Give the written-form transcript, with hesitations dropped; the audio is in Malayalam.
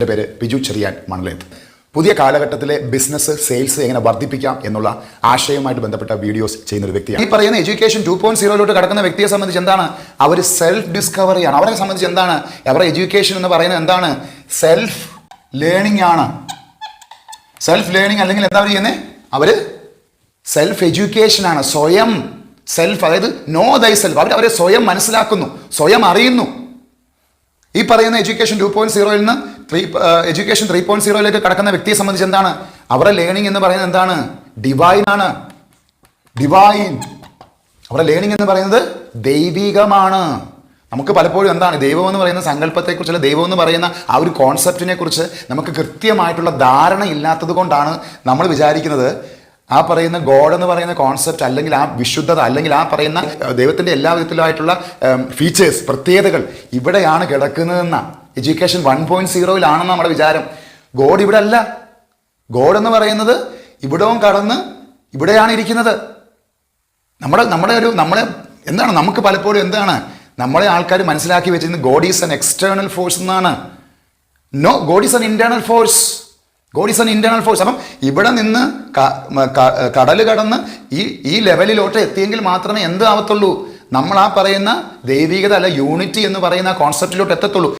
എൻ്റെ പേര് ബിജു ചെറിയാൻ മണലേത്ത്. പുതിയ കാലഘട്ടത്തിലെ ബിസിനസ് സെയിൽസ് എങ്ങനെ വർദ്ധിപ്പിക്കാം എന്നുള്ള ആശയവുമായിട്ട് ബന്ധപ്പെട്ട വീഡിയോസ് ചെയ്യുന്ന ഒരു വ്യക്തിയാണ്. ഈ പറയുന്ന എഡ്യൂക്കേഷൻ 2.0 കടക്കുന്ന വ്യക്തിയെ സംബന്ധിച്ച് എന്താണ്, അവർ സെൽഫ് ഡിസ്കവറിയാണ്. അവരെ സംബന്ധിച്ച് എന്താണ്, അവരുടെ എഡ്യൂക്കേഷൻ എന്ന് പറയുന്നത് എന്താണ്, സെൽഫ് ലേണിംഗ് ആണ്. സെൽഫ് ലേണിംഗ് അല്ലെങ്കിൽ എന്താ ചെയ്യുന്നത്, അവർ സെൽഫ് എഡ്യൂക്കേഷൻ ആണ്. സ്വയം സെൽഫ്, അതായത് നോ ദൈ സെൽഫ്. അവരെ സ്വയം മനസ്സിലാക്കുന്നു, സ്വയം അറിയുന്നു. ഈ പറയുന്ന എഡ്യൂക്കേഷൻ 2.0 നിന്ന് എഡ്യൂക്കേഷൻ 3.0 കടക്കുന്ന വ്യക്തിയെ സംബന്ധിച്ച് എന്താണ്, അവരുടെ ലേണിംഗ് എന്ന് പറയുന്നത് എന്താണ്, ഡിവൈൻ ആണ്. ഡിവൈൻ, അവരുടെ ലേണിംഗ് എന്ന് പറയുന്നത് ദൈവികമാണ്. നമുക്ക് പലപ്പോഴും എന്താണ് ദൈവം എന്ന് പറയുന്ന സങ്കല്പത്തെക്കുറിച്ച്, അല്ല ദൈവം എന്ന് പറയുന്ന ആ ഒരു കോൺസെപ്റ്റിനെ കുറിച്ച് നമുക്ക് കൃത്യമായിട്ടുള്ള ധാരണ ഇല്ലാത്തത് കൊണ്ടാണ് നമ്മൾ വിചാരിക്കുന്നത് ആ പറയുന്ന ഗോഡ് എന്ന് പറയുന്ന കോൺസെപ്റ്റ്, അല്ലെങ്കിൽ ആ വിശുദ്ധത, അല്ലെങ്കിൽ ആ പറയുന്ന ദൈവത്തിൻ്റെ എല്ലാ വിധത്തിലായിട്ടുള്ള ഫീച്ചേഴ്സ്, പ്രത്യേകതകൾ ഇവിടെയാണ് കിടക്കുന്നതെന്ന എഡ്യൂക്കേഷൻ 1.0 നമ്മുടെ വിചാരം. ഗോഡ് ഇവിടെ അല്ല. ഗോഡ് എന്ന് പറയുന്നത് ഇവിടവും കടന്ന് ഇവിടെയാണ് ഇരിക്കുന്നത്. നമ്മളെ എന്താണ്, നമുക്ക് പലപ്പോഴും എന്താണ് നമ്മളെ ആൾക്കാർ മനസ്സിലാക്കി വെച്ചിരുന്നത് God is an external force എന്നാണ്. No, God is an internal force. God is an internal force. അപ്പം ഇവിടെ നിന്ന് കടൽ കടന്ന് ഈ ലെവലിലോട്ട് എത്തിയെങ്കിൽ മാത്രമേ എന്ത് ആവത്തുള്ളൂ, നമ്മൾ ആ പറയുന്ന ദൈവികത അല്ല യൂണിറ്റി എന്ന് പറയുന്ന കോൺസെപ്റ്റിലോട്ട് എത്തത്തുള്ളൂ.